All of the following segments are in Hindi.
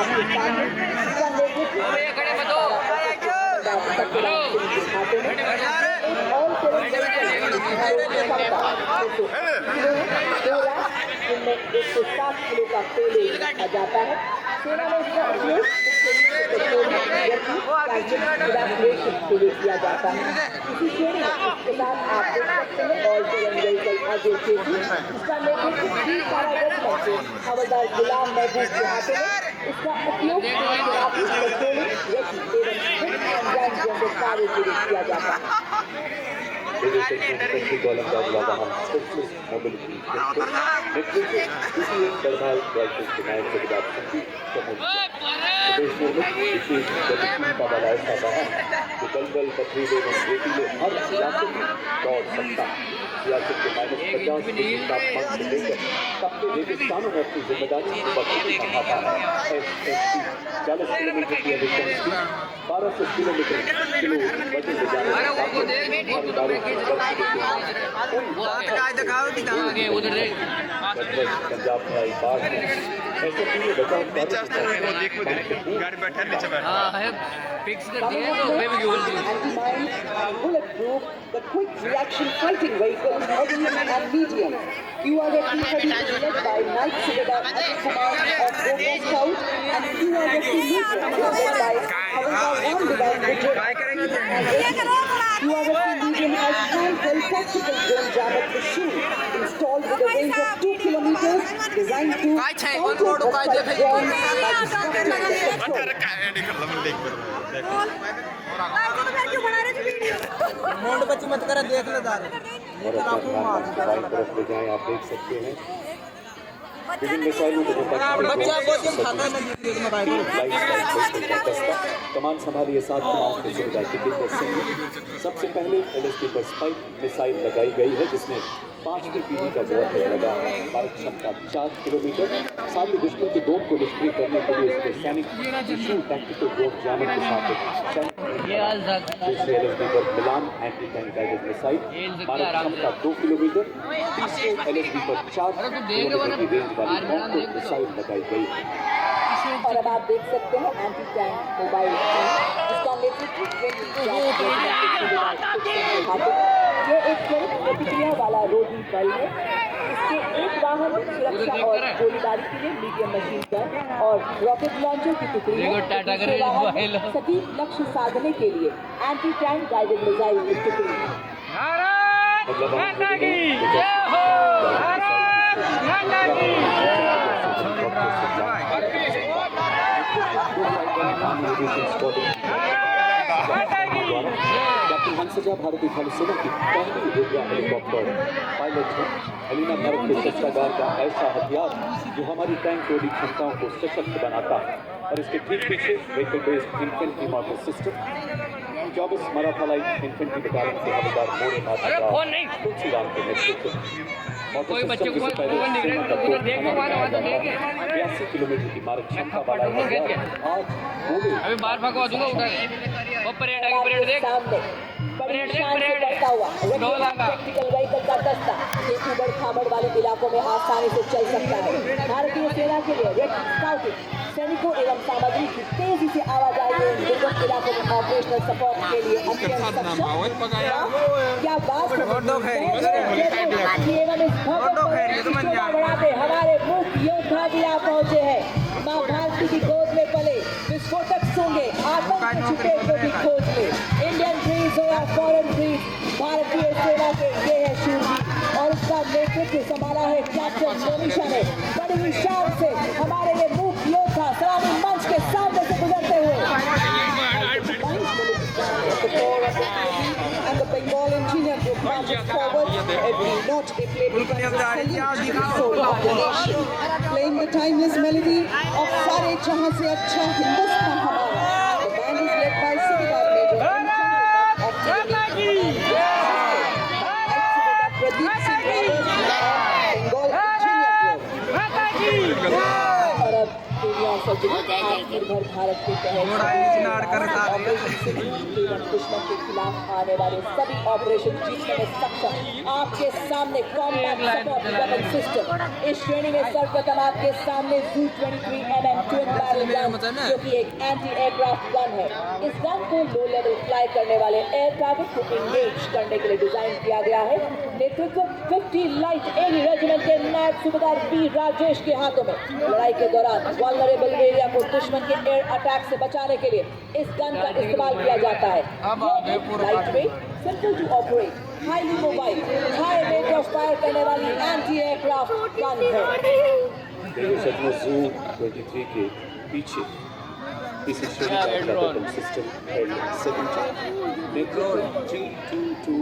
आपके सामने इसका नेतृत्व जिनमें 107 किलो का तेल रखा जाता है। सेना में इसका उपयोग के लिए किया जाता है। इसी श्रेणी में इसके साथ आप देख सकते हैं ऑल टर्न व्हीकल अजय सेतु, इसका नेतृत्व हवलदार गुलाम महबूब के हाथों में। इसका उपयोग कार्य के लिए किया जाता है। दलदल पथरीले एवं रेतीले हर इलाके में दौड़ सकता है। सियासत के -50 डिग्री तापमान से लेकर सबके रेगिस्तानों में अपनी जिम्मेदारी बखूबी निभाता है। SSC 40 किलोमीटर की अधिकतम स्पीड 1200 किलोमीटर किलो वजन ले जाने पंजाब में आई बाढ़ में SSC ने बचाव फिक्स कर दिए तो bulletproof, the quick reaction fighting vehicle, heavy and medium. URF-330 is led by Night Subedar Ajit Kumar of Robo Scout, and URF-3 is led by Havildar Ramdivai Vijay. URF-3 Legion has handheld tactical drone jammer machine installed with a range of 2 kilometers, designed to counter drones by बच्ची मत कर देख ले तरफ ले जाएं। आप देख सकते हैं विभिन्न मिसाइलों को कमान संभालिए 7 कमान की सुविधा टिकट सिंह। सबसे पहले LSD पर स्पाइक मिसाइल लगाई गई है जिसमें 5वीं पीढ़ी का वॉरहेड लगा है। मारक क्षमता 4 किलोमीटर। साथ ही दुश्मन के ड्रोन को निष्क्रिय करने के लिए इसके सैनिक टैक्टिकल ड्रोन जैमर के साथ दूसरे LSD पर मिलान एंटी टैंक गाइडेड मिसाइल मारक क्षमता 2 किलोमीटर। तीसरे LSD पर 4 किलोमीटर की रेंज वाली मिसाइल लगाई गई है। और अब आप देख सकते हैं एंटी टैंक मोबाइल जिसका नेतृत्व ये एक त्वरित प्रतिक्रिया वाला रोधी बल है। इसके एक वाहन सुरक्षा और गोलीबारी के लिए मीडियम मशीन गन और रॉकेट लॉन्चर की टुकड़ी है। सटीक लक्ष्य साधने के लिए एंटी टैंक गाइडेड मिसाइल की टुकड़ी है। कैप्टन हंसराज भारतीय थल सेना की पहली युवा हेलीकॉप्टर पायलट है। एलिना भारत के शस्त्रागार का ऐसा हथियार जो हमारी टैंक रोधी क्षमताओं को सशक्त बनाता है। और इसके ठीक पीछे vehicle based infantry model system 24 Maratha infantry battalion के हवलदार मोड़े तुलसीराम के नेतृत्व में 82 किलोमीटर की मारक क्षमता वाला आज अभी बाहर भगवा दूंगा उधर वो परेड आगे परेड देख टेक्निकल व्हीकल का दस्ता एक उबड़ खाबड़ वाले इलाकों में आसानी से चल सकता है। भारतीय सेना के लिए रेड स्काउटिंग सैनिकों एवं सामग्री की तेजी से आवाजाही में दुर्गम इलाकों में ऑपरेशनल सपोर्ट के लिए अत्यंत सक्षम। क्या बात हमारे मुख्य योद्धा भी आ पहुंचे हैं। माँ भारती की गोद में पले विस्फोटक सूंघे आतंक छुपे को भी खोज ले। इंडियन ब्रीड हो या फॉरेन ब्रीड भारतीय सेना के ये है शूरवीर और उसका नेतृत्व संभाला है कैप्टन मोनिशा ने। बड़ी ही शान से हमारे ये मुख्य योद्धा सलामी मंच के सामने से गुजरते हुए and the Bengal engineer group marches forward. Every note they play becomes a soul of the nation, playing the timeless melody of Sare Jahan Se Acha Hindustan Hamara. The band is led by Subedar Major of Pradeep Singh Rawat, Bengal engineer group. आत्मनिर्भर भारत के तहत दुश्मन के खिलाफ आने वाले सभी ऑपरेशन जीतने में सक्षम आपके सामने कॉम्बैट सपोर्ट वेपन सिस्टम। इस श्रेणी में सर्वप्रथम आपके सामने Zu-23 mm twin barrel gun जो कि एक एंटी एयरक्राफ्ट गन है। इस गन को लो लेवल फ्लाई करने वाले एयर टारगेट को इंगेज करने के लिए डिजाइन किया गया है। नेतृत्व 50 लाइट एरी रेजिमेंट के नायब सूबेदार बी राजेश के हाथों में। लड़ाई के दौरान वल्नरेबल एरिया को दुश्मन के एयर अटैक से बचाने के लिए इस गन का इस्तेमाल किया जाता है। ये एक light weight, simple to operate, highly mobile, high rate of fire करने वाली एंटी एयरक्राफ्ट गन है। मेरे सपनों ज़ू 23 के पीछे इसी श्रेणी का वेपन सिस्टम नेतृत्व G22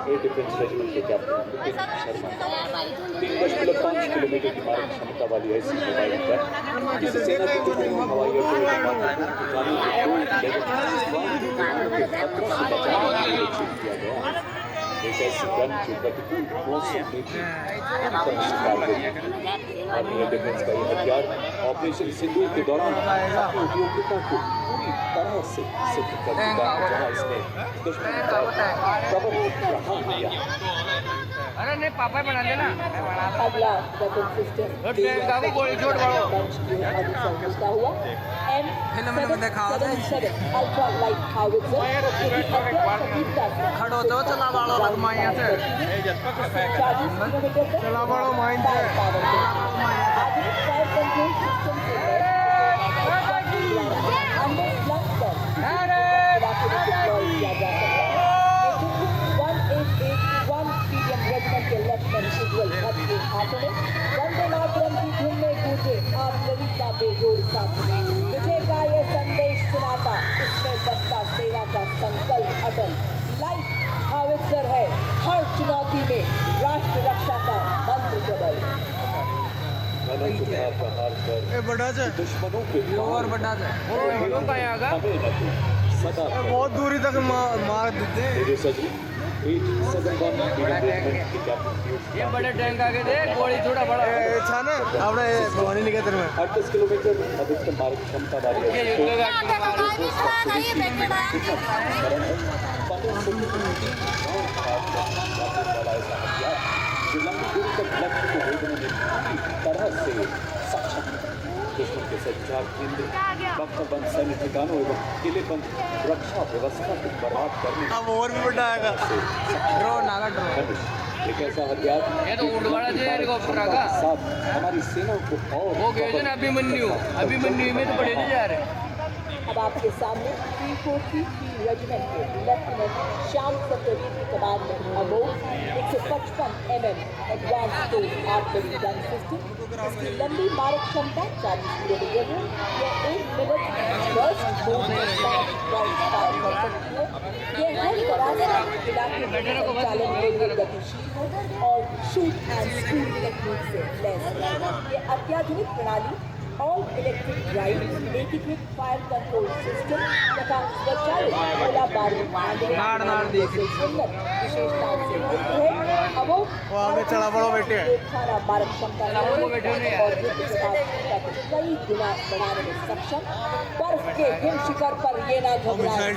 एयर डिफेंस रेजिमेंट के कैप्टन विपिन शर्मा। 3.5 किलोमीटर की मारक क्षमता वाली ऐसी मोबाइल गन जिसे सेना की टुकड़ियों में हवाई अड्डों और ठिकानों के 2 लेवल के खतरों से बचाने के लिए विकसित किया गया है। एक ऐसी गन जो प्रतिकूल मौसम में भी उनका शिकार होगी। आर्मी डिफेंस का ये हथियार ऑपरेशन सिंदूर के दौरान अपनी उपयोगिता को पूरी तरह से सिद्ध कर चुका है, जहां इसने दुश्मन का प्रबल प्रहार किया। अरे नहीं पापा बना लेना। अगला वेपन सिस्टम उसका हुआ M777 अल्ट्रा लाइट हाउवित्जर खड़ो तो चला वालो लगमाया से चला वालो माइन से वंदे मातरम की धुन में गूंजे आप सभी का बेजोड़ साथ। विजय का ये संदेश सुनाता, इसमें बसता सेना का संकल्प अटल। लाइट हावित्जर है हर चुनौती में राष्ट्र रक्षा का मंत्र प्रबल। प्रहार कर दुश्मनों के और बड़ा से सदा बहुत दूरी तक मार देते मेरे सजी ये बड़े टैंक आगे दे गोली थोड़ा बड़ा अच्छा ना आपने भवानी निकेतन में 38 किलोमीटर अधिकतम मारक क्षमता वाली जो लंबी दूरी तक लक्ष्य को भेजने में पूरी तरह से सक्षम है। दुश्मन के संचार केंद्र, बख्तरबंद सैन्य ठिकानों एवं किलेबंद रक्षा व्यवस्था को बर्बाद करने अब और भी बड़ा आएगा ड्रोन आगा ड्रोन एक ऐसा हथियार ये तो उड़वाड़ा जे हेलीकॉप्टर आगा साथ हमारी सेना को और वो गए ना अभिमन्यु में तो बड़े नहीं जा रहे। अब आपके सामने 343 रेजिमेंट के लेफ्टिनेंट श्याम सत्यवीर की कमान में अमोघ 155 mm advance toll artillery gun system. इसकी लंबी मारक क्षमता 40 किलोमीटर है। यह 1 मिनट बर्स्ट मोड में 5 राउंड फायर कर सकती है। यह हर तरह से इलाके में संचालन के लिए गतिशील है और शूट एंड स्कूल टेक्निक से लैस है। यह अत्याधुनिक प्रणाली ऑल इलेक्ट्रिक ड्राइव, एकीकृत फायर कंट्रोल सिस्टम तथा स्वचालित गोला बारूद सुंदर विशेषताओं से युक्त है। अब वो आगे चला बड़ो बेटे खाना मारक क्षमता और युद्ध क्षमता को कई गुना बढ़ाने में सक्षम। बर्फ के हिम शिखर पर ये ना घबराए,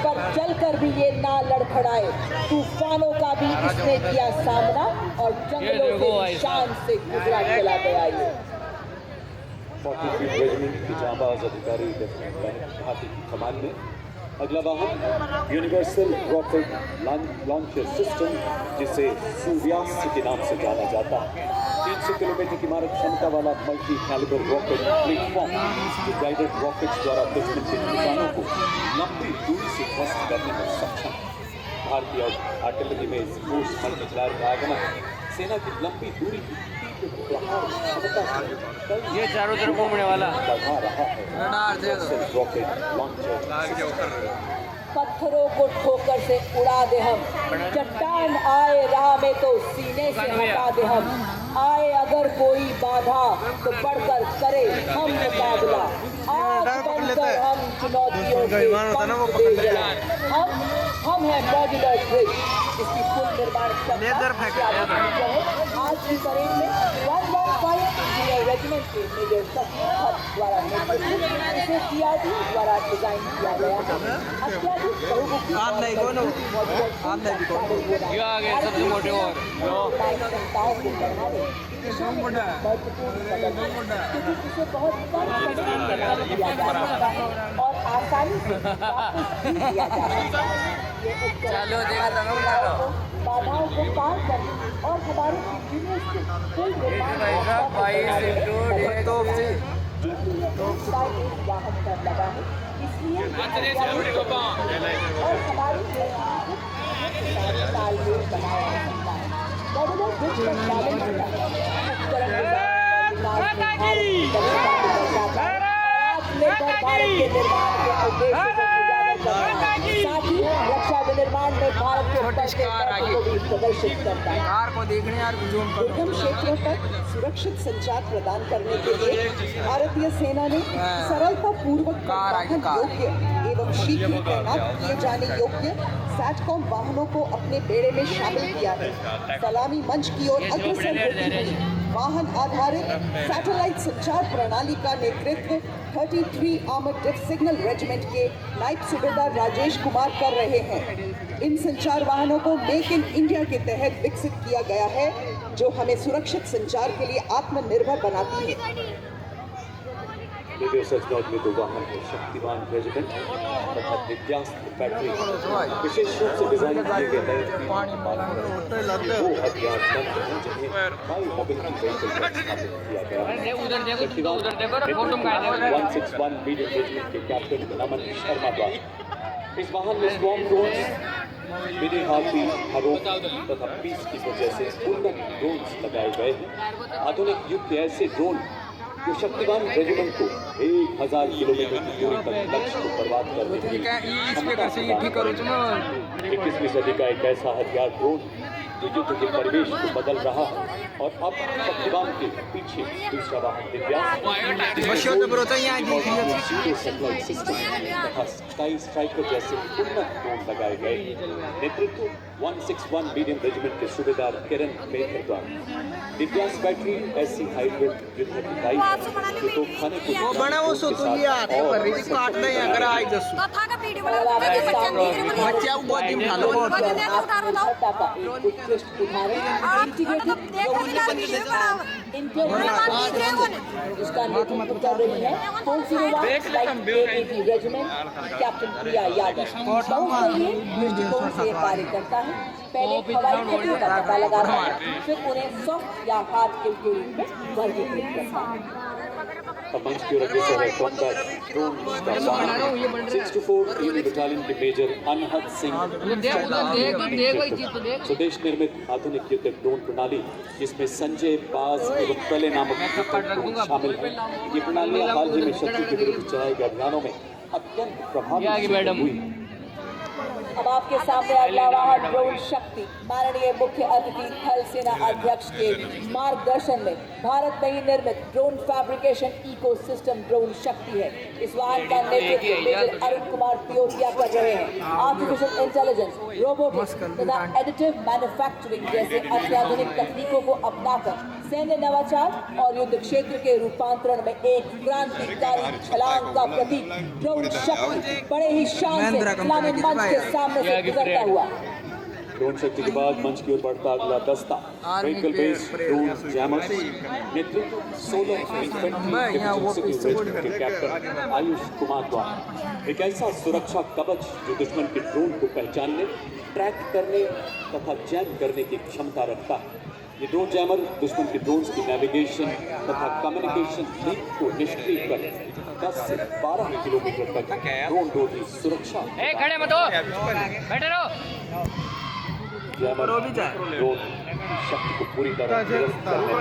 पर चलकर भी ये ना लड़खड़ाए। तूफानों का भी इसने किया सामना और जंगलों से शान से गुजरा चला गया ये। 43 रेजिमेंट की जांबाज अधिकारी लेफ्टिनेंट बेनेट भाटी की कमान में। अगला वाहन यूनिवर्सल रॉकेट लॉन्चर सिस्टम जिसे सूर्यास्त्र के नाम से जाना जाता है। 300 किलोमीटर की मारक क्षमता वाला मल्टी कैलिबर रॉकेट प्लेटफॉर्म जो गाइडेड रॉकेट्स द्वारा दुश्मन के ठिकानों को लंबी दूरी से ध्वस्त करने में सक्षम है। भारतीय आर्टिलरी में इस फोर्स मल्टीप्लायर का आगमन सेना की लंबी दूरी की ये चारों तरफ घूमने वाला बढ़ा रहा है। रॉकेट लॉन्चर पत्थरों को ठोकर से उड़ा दे हम, चट्टान आए राह में तो सीने से हटा दे हम। आए अगर कोई बाधा तो बढ़कर करे हम मुकाबला। आग बनकर हम चुनौतियों से पंख दे जला। हम हम हैं मॉड्यूलर ब्रिज, इसकी फुल निर्माण लेजर फेंक रहे हैं। क्षमता आज की परेड में 115 इंजीनियर रेजिमेंट के मेजर सतीश भट्ट द्वारा नेतृत्व, इसे DRDO द्वारा डिजाइन किया गया है। अत्याधुनिक बहुमुखी आप नहीं बोलो, आप नहीं बोलो। ये आगे सबसे मोटे और क्षमताओं को बढ़ाने की दिशा में महत्वपूर्ण कदम है, क्योंकि इसे बहुत कम समय में निर्माण किया जा सकता है और आसानी से वापस भी किया जा सकता है। ये उपकरण चलो देखा था ना बाधाओं को पार करने और हमारे इंजीनियर्स को कोई निर्माण वाहन पर लगा है, इसलिए और हमारी तालमेल बनाया जा सकता है। मॉड्यूलर ब्रिज पर शामिल उपकरण आत्मनिर्भर भारत के निर्माण के उद्देश्य को उजागर करता है, साथ ही रक्षा विनिर्माण में भारत के बढ़ते कदमों को भी प्रदर्शित करता है। कार को देखने यार जूम करो। दुर्गम क्षेत्रों तक सुरक्षित संचार प्रदान करने के लिए भारतीय सेना ने सरलता पूर्वक परिवहन योग्य एवं शीघ्र तैनात किए जाने योग्य सैटकॉम वाहनों को अपने बेड़े में शामिल किया है। सलामी मंच की ओर अग्रसर होती हुई वाहन आधारित सैटेलाइट संचार प्रणाली का नेतृत्व 33 आर्मर्ड डिफ सिग्नल रेजिमेंट के नायब सूबेदार राजेश कुमार कर रहे हैं। इन संचार वाहनों को मेक इन इंडिया के तहत विकसित किया गया है, जो हमें सुरक्षित संचार के लिए आत्मनिर्भर बनाती है। रेडियो सचनौज में दो वाहन है, शक्तिमान रेजिमेंट तथा दिव्यास्त्र बैटरी विशेष रूप से डिजाइन किए गए नए वो हथियार तंत्र हैं जिन्हें हाई मोबिलिटी व्हीकल पर स्थापित किया गया है। उधर देखो उधर देखो फोटो में 161 मीडियम रेजिमेंट के कैप्टन नमन शर्मा द्वारा इस वाहन में स्टॉर्म ड्रोन्स, मिनी हाथी, हरों तथा पीस की वजह से उन्नत ड्रोन्स लगाए गए हैं। आधुनिक युग के ऐसे ड्रोन जो शक्तिमान रेजिमेंट को 1000 किलोमीटर की दूरी तक लक्ष्य को बर्बाद करने की क्षमता से 21वीं सदी का एक ऐसा हथियार ड्रोन जो युद्ध के परिवेश को बदल रहा है। और अब शक्तिमान के पीछे दूसरा वाहन सैटेलाइट सिस्टम तथा स्काई स्ट्राइकर जैसे उन्नत ड्रोन लगाए गए। नेतृत्व 161 मीडियम रेजिमेंट के सूबेदार किरण मेहर द्वारा दिव्यास बैटरी ऐसी हाइब्रिड युद्ध इकाई है जो तोपखाने को वो बड़ा वो सो तो ये आते पर रिज काट दे अगर आई जसु तथा का वीडियो बना के बच्चा नहीं बच्चा वो बहुत दिन खा लो आत्मनिर्भरता का एक उत्कृष्ट उदाहरण इसका नेतृत्व कर रही है 401 रेजिमेंट कैप्टन प्रिया यादव। बहुस्तरीय दृष्टिकोण से कार्य करता है, पहले हवाई खतरों का पता लगाता है, फिर उन्हें सॉफ्ट या हार्ड किल के रूप में वर्गीकृत करता है। मंच की ओर अग्रसर है कॉम्बैट ड्रोन का वाहन 64 यूनी बटालियन के मेजर अनहद सिंह। स्वदेश निर्मित आधुनिक युद्धक ड्रोन प्रणाली जिसमें संजय, बाज एवं पहले नामक ड्रोन शामिल है। ये प्रणालियां हाल ही में शत्रु के विरुद्ध चलाए गए अभियानों में अत्यंत प्रभावी हुई। अब आपके सामने अगला वाहन ड्रोन शक्ति माननीय मुख्य अतिथि थल सेना अध्यक्ष के मार्गदर्शन में भारत में ही निर्मित ड्रोन फैब्रिकेशन इकोसिस्टम ड्रोन शक्ति है। इस वाहन का नेतृत्व मेजर अरुण कुमार पियोटिया कर रहे हैं। आर्टिफिशियल इंटेलिजेंस, रोबोटिक्स तथा एडिटिव मैन्युफैक्चरिंग जैसे अत्याधुनिक तकनीकों को अपनाकर सैन्य नवाचार और युद्ध क्षेत्र के रूपांतरण में एक क्रांतिकारी छलांग का प्रतीक ड्रोन शक्ति बड़े ही शान से इस्लामी मंच के सामने से गुजरता हुआ। ड्रोन शक्ति के बाद मंच की ओर बढ़ता अगला दस्ता व्हीकल बेस्ड ड्रोन जैमर्स। नेतृत्व 16 के कैप्टन आयुष कुमार द्वारा एक ऐसा सुरक्षा कवच जो दुश्मन के ड्रोन को पहचानने, ट्रैक करने तथा जैम करने की क्षमता रखता है। ये ड्रोन जैमर दुश्मन के ड्रोन्स की नेविगेशन तथा कम्युनिकेशन लिंक को निष्क्रिय कर 10 से 12 किलोमीटर तक ड्रोन की सुरक्षा। खड़े मत हो, बैठे रहो। जैमर ड्रोन शक्ति को पूरी तरह निरस्त करने में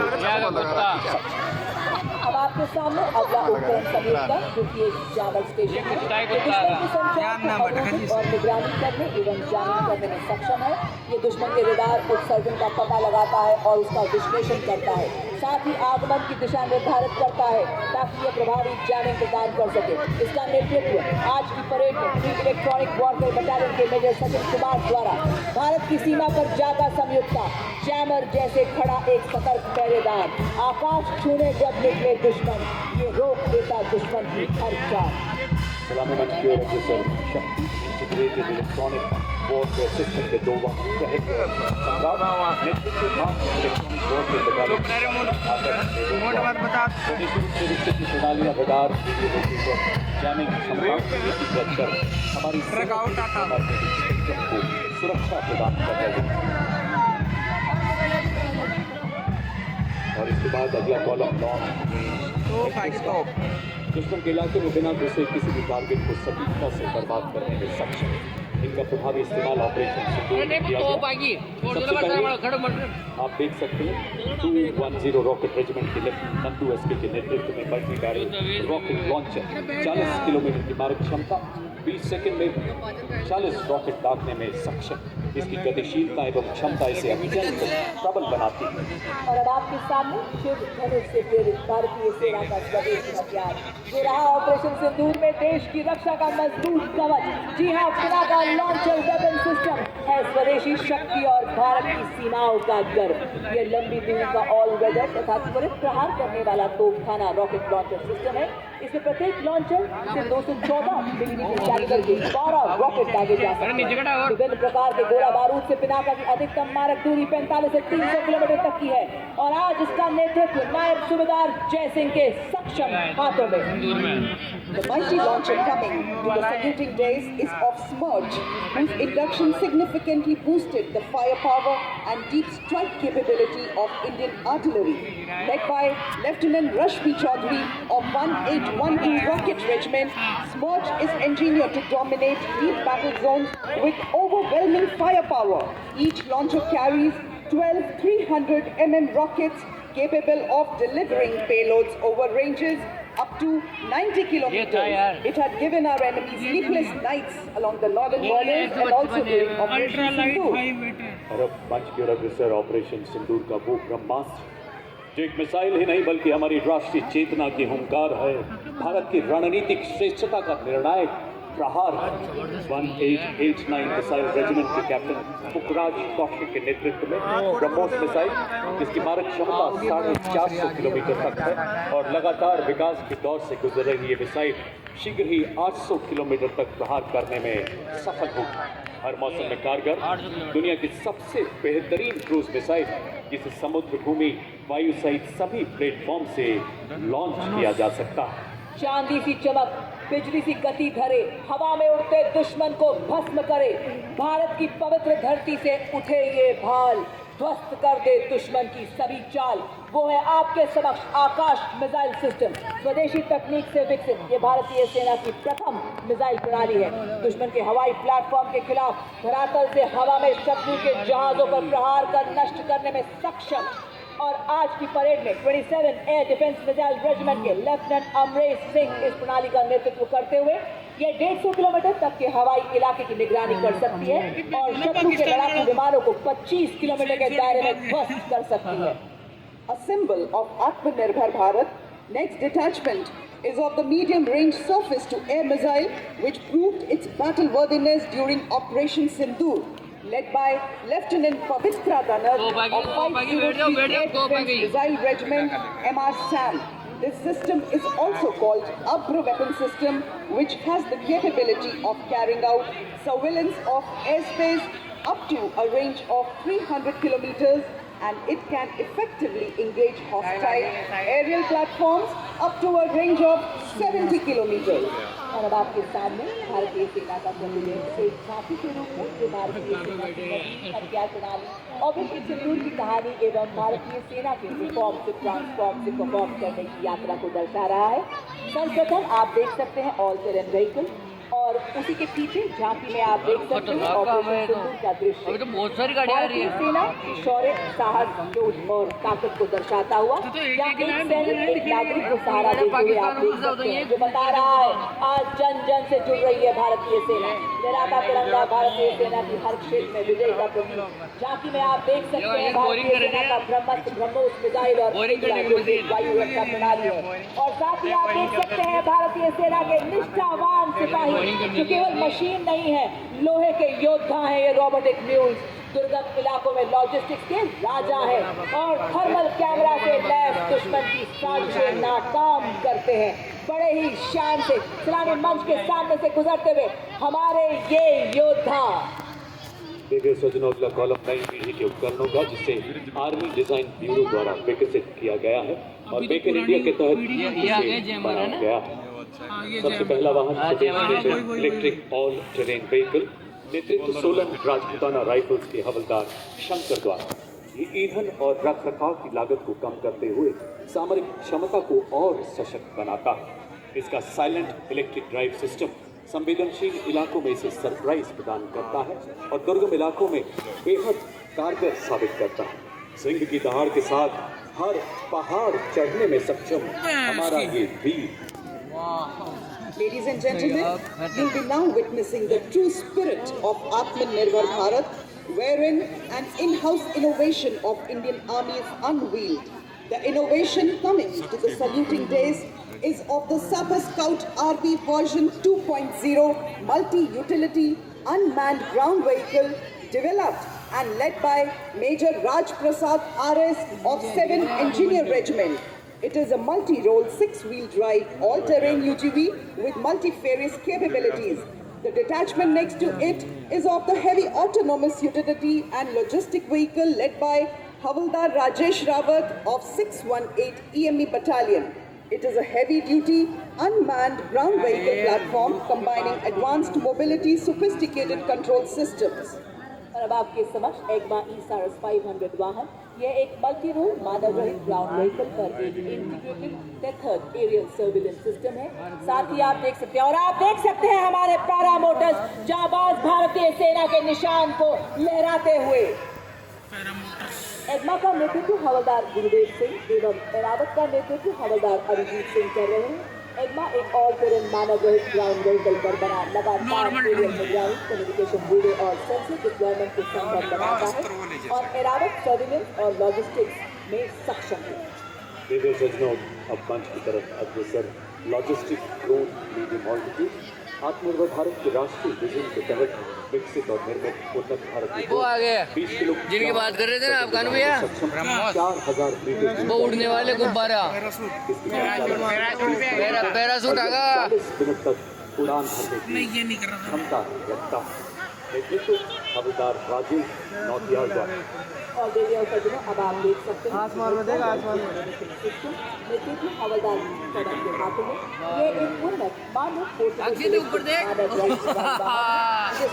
अब आपके सामने अगला उपकरण समेटता जो कि एक जैमर स्टेशन है, जो दुश्मन के संचार को अवरोधित और निगरानी करने एवं जामिंग करने में सक्षम है। ये दुश्मन के रडार उत्सर्जन का पता लगाता है और उसका विश्लेषण करता है। साथ ही आगमन की दिशा निर्धारित करता है ताकि यह प्रभावी जैमिंग प्रदान कर सके। इसका नेतृत्व आज की परेड में इलेक्ट्रॉनिक वॉरफेयर बटालियन के मेजर सचिन कुमार द्वारा भारत की सीमा पर जागा संयुक्ता जैमर जैसे खड़ा एक सतर्क पहरेदार, आकाश छूने जब निकले दुश्मन, ये रोक देता दुश्मन की हर चाल। सलामी मंच की ओर से शक्ति इंटीग्रेटेड इलेक्ट्रॉनिक वॉरफेयर सिस्टम के 2 वाहन सम्राट नेतृत्व इलेक्ट्रॉनिक वॉरफेयर बटालियन स्वदेशी रूप से विकसित प्रणालियां रडार वीडियो लोकेशन जैमिंग सम्राट की एकीकृत कर हमारी सिस्टम को सुरक्षा प्रदान कर रहे हैं। और इसके बाद अगला कॉलम लॉन्च दुश्मन के इलाके में बिना घुसे किसी भी टारगेट को सटीकता से बर्बाद करने में सक्षम है। इनका प्रभावी इस्तेमाल ऑपरेशन सिंदूर में किया गया। सबसे पहले आप देख सकते हैं 210 रॉकेट रेजिमेंट के लेफ्टिनेंट नंदू एसके के नेतृत्व में multi barrel rocket launcher 40 kilometre की मारक क्षमता 20 सेकंड में 40 रॉकेट दागने में सक्षम। इसकी गतिशीलता एवं क्षमता इसे अत्यंत प्रबल बनाती है। और अब आपके सामने शिव धनुष से प्रेरित भारतीय सेना का स्वदेशी हथियार जो रहा ऑपरेशन सिंदूर में देश की रक्षा का मजबूत कवच। जी हाँ, पिनाका लॉन्चर वेपन सिस्टम है स्वदेशी शक्ति और भारत की सीमाओं का गर्व। यह लंबी दूरी का ऑल वेदर तथा त्वरित प्रहार करने वाला तोपखाना रॉकेट लॉन्चर सिस्टम है। इसमें प्रत्येक लॉन्चर से 214 डिग्री के कैलिबर के 12 रॉकेट दागे जा सकते हैं। विभिन्न प्रकार के गोला बारूद से पिनाका की अधिकतम मारक दूरी 45 से 300 किलोमीटर तक की है। और आज इसका नेतृत्व नायब सूबेदार जय सिंह के सक्षम हाथों में। The mighty launcher coming to the saluting days is of Smerge, whose induction significantly boosted the firepower and deep strike capability of Indian artillery. Led by Lieutenant Rashmi Chaudhary of 1812 Rocket Regiment, Smerge is engineered to dominate deep battle zones with overwhelming firepower. Each launcher carries 12 300 mm rockets capable of delivering payloads over ranges up to 90 kilometers. It had given our enemies sleepless nights along the northern borders and also during Operation Sindoor. अरब मंच की ओर अग्रसर ऑपरेशन सिंदूर का वो ब्रह्मास्त्र जो एक मिसाइल ही नहीं बल्कि हमारी राष्ट्रीय चेतना की हुंकार है, भारत की रणनीतिक श्रेष्ठता का निर्णायक प्रहार 1889 मिसाइल रेजिमेंट के कैप्टन पुखराज कौशिक के नेतृत्व में ब्रह्मोस मिसाइल जिसकी मारक क्षमता 450 किलोमीटर तक है और लगातार विकास के दौर से गुजर रही ये मिसाइल शीघ्र ही 800 किलोमीटर तक प्रहार करने में सफल होगी। हर मौसम में कारगर दुनिया की सबसे बेहतरीन क्रूज मिसाइल जिसे समुद्र भूमि वायु सहित सभी प्लेटफॉर्म से लॉन्च किया जा सकता है। चांदी सी चमक बिजली सी गति धरे हवा में उड़ते दुश्मन को भस्म करे, भारत की पवित्र धरती से उठे ये भाल ध्वस्त कर दे दुश्मन की सभी चाल। वो है आपके समक्ष आकाश मिसाइल सिस्टम। स्वदेशी तकनीक से विकसित ये भारतीय सेना की प्रथम मिसाइल प्रणाली है। दुश्मन के हवाई प्लेटफॉर्म के खिलाफ धरातल से हवा में शत्रु के जहाजों पर प्रहार कर नष्ट करने में सक्षम। और आज की परेड में 27 एयर डिफेंस मिसाइल रेजिमेंट के लेफ्टिनेंट अमरेश सिंह इस प्रणाली का नेतृत्व करते हुए ये 150 किलोमीटर तक के हवाई इलाके की निगरानी कर सकती है और शत्रु के लड़ाकू विमानों को 25 किलोमीटर के दायरे में ध्वस्त कर सकती है। A symbol of Atmanirbhar Bharat, next detachment is of the medium-range surface-to-air missile which proved its battle-worthiness during Operation Sindoor. Led by Lieutenant Pavitra Gunner of 503 Air Defense Missile Regiment, MR SAM. This system is also called Abra weapon system, which has the capability of carrying out surveillance of airspace up to a range of 300 kilometers, and it can effectively engage hostile aerial platforms up to a range of 70 kilometers. और अब आपके सामने भारतीय सेना का प्रतिनिधित्व एक झांकी के रूप में जो भारतीय सेना की हथियार प्रणाली ऑपरेशन सिंदूर की कहानी एवं भारतीय सेना के रिफॉर्म से ट्रांसफॉर्म से परफॉर्म करने की यात्रा को दर्शा रहा है। सर्वप्रथम आप देख सकते हैं ऑल टेरेन व्हीकल और उसी के पीछे झांकी में आप देख सकते हैं ऑपरेशन सिंदूर का दृश्य। अभी तो बहुत सारी गाड़ियां आ रही भारतीय है। सेना की शौर्य, साहस, जोश और ताकत को दर्शाता हुआ या एक सैनिक एक नागरिक को सहारा देते हुए आप देख सकते हैं, जो बता रहा है आज जन जन से जुड़ रही है भारतीय सेना। लहराता तिरंगा भारतीय सेना की हर क्षेत्र में विजय का प्रतीक। झांकी में आप देख सकते हैं भारतीय सेना का ब्रह्मोस ब्रह्मोस मिसाइल और वायु रक्षा प्रणाली है। और साथ ही आप देख सकते हैं भारतीय सेना के निष्ठावान सिपाही जो केवल मशीन नहीं है, लोहे के योद्धा हैं। ये रोबोटिक म्यूल्स दुर्गम इलाकों में लॉजिस्टिक्स के राजा है और थर्मल कैमरा से लैस दुश्मन की साजिशें नाकाम करते हैं। बड़े ही शान से सलामी मंच के सामने से गुजरते हुए हमारे ये योद्धा। देखिए सज्जनों, अगला कॉलम नई पीढ़ी के उपकरणों का जिसे आर्मी डिजाइन ब्यूरो द्वारा विकसित किया गया है और मेक इन इंडिया के तहत इसे बनाया गया है। सबसे पहला वाहन इलेक्ट्रिक ऑल टेरेन व्हीकल, नेतृत्व सोलन राजपूताना राइफल्स के हवलदार शंकर द्वारा। ये ईंधन और रख रखाव की लागत को कम करते हुए सामरिक क्षमता को और सशक्त बनाता है। इसका साइलेंट इलेक्ट्रिक ड्राइव सिस्टम संवेदनशील इलाकों में इसे सरप्राइज प्रदान करता है और दुर्गम इलाकों में बेहद कारगर साबित करता है। सिंह की दहाड़ के साथ हर पहाड़ चढ़ने में सक्षम हमारा ये वीर। Ladies and gentlemen, you'll be now witnessing the true spirit of Atmanirbhar Bharat, wherein an in-house innovation of Indian Army is unveiled. The innovation coming to the saluting days is of the Super Scout RB version 2.0 multi-utility unmanned ground vehicle developed and led by Major Raj Prasad RS of 7 Engineer Regiment. It is a multi-role 6-wheel drive all-terrain UGV with multifarious capabilities. The detachment next to it is of the heavy autonomous utility and logistic vehicle led by Havaldar Rajesh Rawat of 618 EME Battalion. It is a heavy-duty, unmanned ground vehicle platform combining advanced mobility, sophisticated control systems. और अब आपके समक्ष एग्मा ई-सारस 500 वाहन। यह एक मल्टी रोल मानव रहित ग्राउंड व्हीकल पर एक integrated tethered aerial surveillance system है। साथ ही आप देख सकते हैं और आप देख सकते हैं हमारे पैरा मोटर्स जाबाज भारतीय सेना के निशान को लहराते हुए। एग्मा का नेतृत्व हवलदार गुरुदेव सिंह एवं एरावत का नेतृत्व हवलदार अभिजीत सिंह कर रहे हैं। एग्मा एक ऑल टेरेन मानव रहित ग्राउंड व्हीकल पर बना लगातार एरियल निगरानी, कम्युनिकेशन, रेडियो और सेंसर डिप्लॉयमेंट को संभव बनाता है और एरावत सर्विलेंस और लॉजिस्टिक्स में सक्षम है। देखिए सज्जनों, अब मंच की तरफ अग्रसर लॉजिस्टिक ड्रोन मीडियम ऑल्टीट्यूड आत्मनिर्भर भारत के राष्ट्रीय विजन के तहत विकसित और निर्मित उन्नत भारत वो आ गया 20 किलो जिनकी बात कर रहे थे ना आप कानू भैया, 4000 मीटर वो उड़ने वाले गुब्बारा पैरासूट आगा 40 मिनट तक उड़ान भरने की क्षमता रखता है। नेतृत्व हवलदार राजेश नौतियाल द्वारा। और देखिए और सज्जनों, अब आप देख सकते हैं आसमान में देगा आसमान में नेतृत्व हवलदार सड़क के हाथों में ये एक उन्नत मानव जो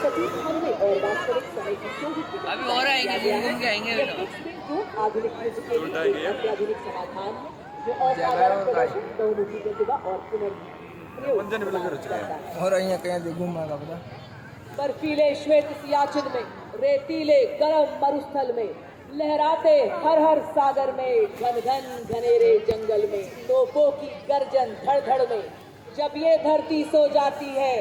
सटीक हमले और वास्तविक समय की शोधित अभी और आएंगे घूम के आएंगे जो आधुनिक युग के लिए एक अत्याधुनिक समाधान है जो असाधारण प्रदर्शन, बहुमुखी प्रतिभा और पुनर्प्रयोग करता है। और यहाँ कहीं घूमागा पता बर्फीले श्वेत सियाचिन में, रेतीले गरम मरुस्थल में, लहराते हर हर सागर में, घन घन घनेरे जंगल में, तोपों की गर्जन धड़ धड़ में, जब ये धरती सो जाती है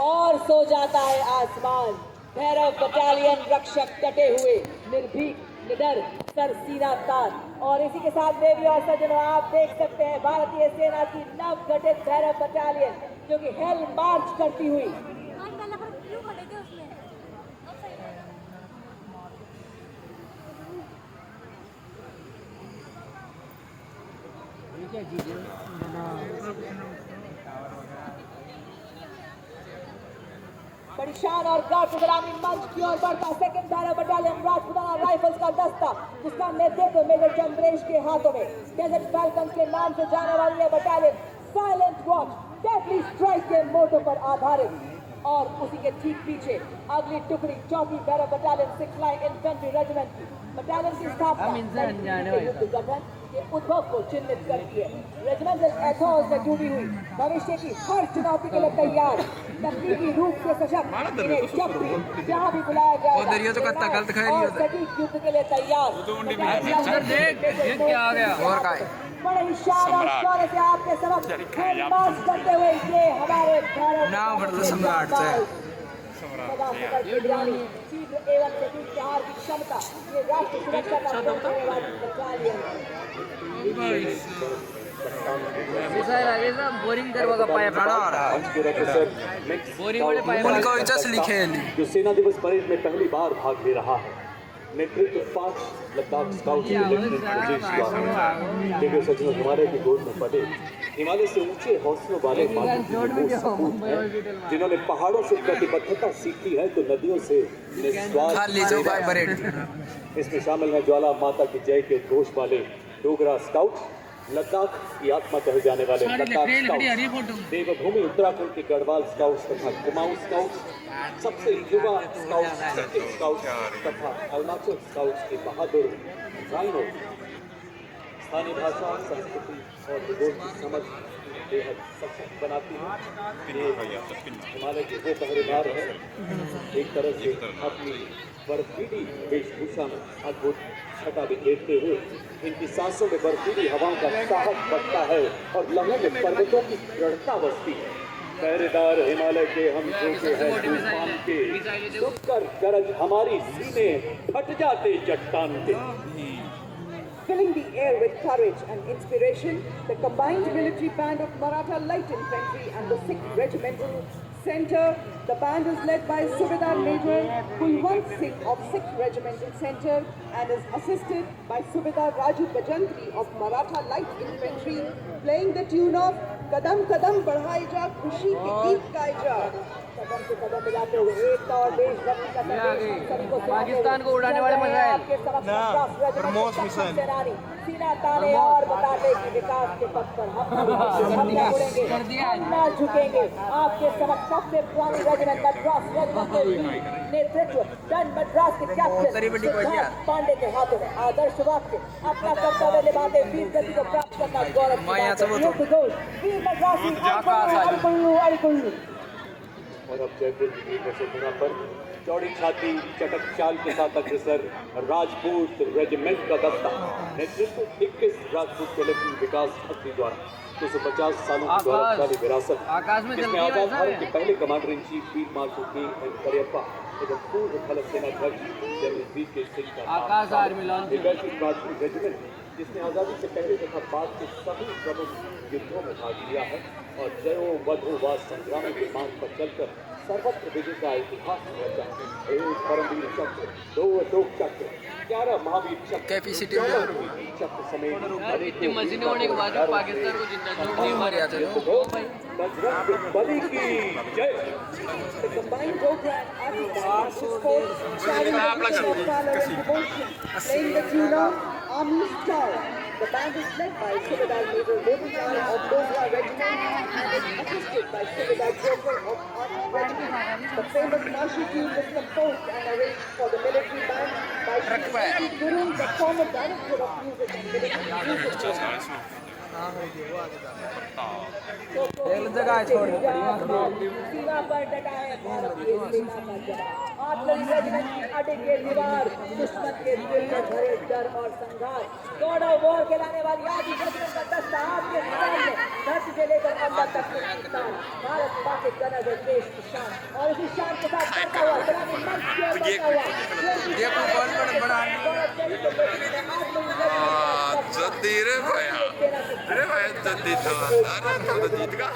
और सो जाता है आसमान, भैरव बटालियन रक्षक डटे हुए निर्भीक निडर सर सीना तान। और इसी के साथ देवी और सज्जनों, आप देख सकते हैं भारतीय सेना की नव गठित भैरव बटालियन जो कि हेल मार्च करती हुई बड़ी शान और गर्व गुलामी मंच की ओर बढ़ता second Bhairav battalion Rajputana rifles का दस्ता, जिसका नेतृत्व मेजर चंद्रेश के हाथों में। डेजर्ट फैल्कन्स के नाम से जाने वाली यह battalion silent watch, deadly strike के मोटो पर आधारित। और उसी के ठीक पीछे अगली टुकड़ी चौथी Bhairav battalion 6 line infantry regiment की। बटालियन की स्थापना युद्ध गठन के उद्भव को चिन्हित करती है। रेजिमेंटल एथॉस में डूबी हुई भविष्य की हर चुनौती के लिए तैयार, तकनीकी रूप से सशक्त, इन्हें जब भी जहाँ भी बुलाया जाएगा और सटीक युद्ध के लिए तैयार। क्या आ गया और का बड़े ही शान और शौर्य से आपके समक्ष हैंडमार्च करते हुए ये हमारे भारत नाम भरल सम्राट से निगरानी शीघ्र एवं सटीक प्रहार की क्षमता, ये राष्ट्र सुरक्षा का देने वाली बटालियन बोरिंग करवा पाया बोरिंग वाले पाया उनको इज्जत लिखे जो सेना दिवस परेड में पहली बार भाग ले रहा है। नेतृत्व 5 लद्दाख स्काउट लेफ्टिनेंट राजेश का। देखो सज्जनों, हिमालय की गोद में पले हिमालय से ऊंचे हौसलों वाले सपूत हैं, जिन्होंने पहाड़ों से प्रतिबद्धता सीखी है तो नदियों से निस्वार्थ। इसमें शामिल है ज्वाला माता की जय के घोष वाले डोगरा स्काउट, लद्दाख की आत्मा कहे जाने वाले लद्दाख स्काउट, देवभूमि उत्तराखंड के गढ़वाल स्काउट्स तथा कुमाऊं स्काउट्स, सबसे युवा स्काउट्स सिक्किम स्काउट्स तथा अरुणाचल स्काउट्स के बहादुर राइनो। स्थानीय भाषा, संस्कृति और भूगोल की समझ बेहद सशक्त बनाती है। ये हिमालय के वो पहरेदार हैं, एक तरह से अपनी बर्फीली वेशभूषा में अद्भुत छटा बिखेरते हुए इनकी सांसों में बर्फीली हवाओं का साहस बढ़ता है और लहरों में पर्वतों की दृढ़ता बसती है। पहरेदार हिमालय के हम झोंके हैं तूफान के, सुनकर गरज हमारी सीने फट जाते चट्टान के। Filling the air with courage and inspiration, the combined military band of Maratha Light Infantry and the 6th Regimental Center. The band is led by Subedar Major Kulwant Singh of 6th Regimental Center and is assisted by Subedar Raju Bajantri of Maratha Light Infantry, playing the tune of Kadam Kadam Badhai Ja Khushi Ki Geet Gaye Ja. कदम से कदम मिलाते हुए एकता और देशभक्ति का संदेश सभी को पाकिस्तान को उड़ाने वाले मिसाइल आपके समक्ष सेनानी सीना ताने और बताते कि विकास के पथ पर हम न उड़ेंगे, हम न झुकेंगे। आपके समक्ष सबसे पुरानी रेजिमेंट मद्रास रेजिमेंट के नेतृत्व डन मद्रास के कैप्टन पांडे के हाथों में आदर्श वाक्य अपना कर्तव्य निभाते वीर गति को प्राप्त करना गौरव। वीर मद्रासी अड़कुल्लू और अब जयपुर की वसुंधरा पर चौड़ी छाती चटक चाल के साथ अग्रसर राजपूत रेजिमेंट का दस्ता, नेतृत्व 21 राजपूत के लेफ्टिनेंट विकास खत्री द्वारा 250 सालों की गौरवशाली विरासत, जिसमें आजाद भारत के पहले commander in chief field marshal के एन करियप्पा एवं पूर्व थल सेनाध्यक्ष जनरल वी.के. सिंह का राजपूत रेजिमेंट, जिसने आज़ादी से पहले तथा बाद के सभी प्रमुख युद्धों में भाग लिया है और जयो वधो व संग्राम के मार्ग पर चलकर सर्वत्र विजय का इतिहास रचा। एक परमवीर चक्र, 2 अशोक चक्र, 11 महावीर चक्र, 14 वीर चक्र समेत इतनी मशीनें होने के बाद पाकिस्तान को जितना जोड़ नहीं मार बजरंग बली की जय। The combined program as playing the tune of Army Star. The band is led by Subedar Major Bobulal of Dogra Regiment and is assisted by Subedar Joker of Army Regiment. The famous martial tune was composed and arranged for the military band by Shri Guru, the former director of music and military music. सीमा पर डटा है भारतीय सेना का जवान। आर्टिलरी रेजिमेंट की अटक के दीवार, दुश्मन के दिल में भरे डर और संघार। गॉड ऑफ वॉर कहलाने वाली आदि रेजिमेंट का दस्ता आपके सामने धरती से लेकर अंदर तक पाकिस्तान, भारत माँ के गणज और देश की शान, और इसी शान के साथ बढ़ता हुआ सलामी मंच की ओर बढ़ता हुआ जल्दी रे भाई जल्दी तो अरे जीत का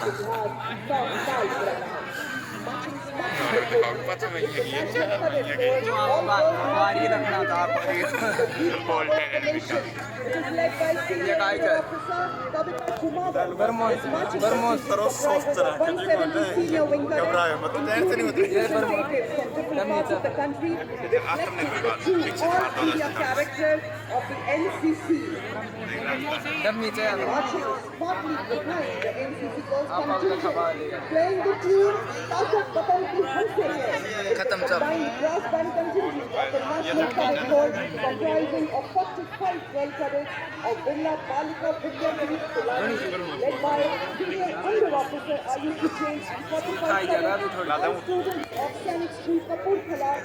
पानी रखना था playing the tune खत्म सब brass band contingent of the National Cadet Corps comprising of 45 well cadets of Birla Balika Vidyadhari Pilani, led by Senior Under Officer Ayush Jain and 45 cadets and students of Sainik School Kapurthala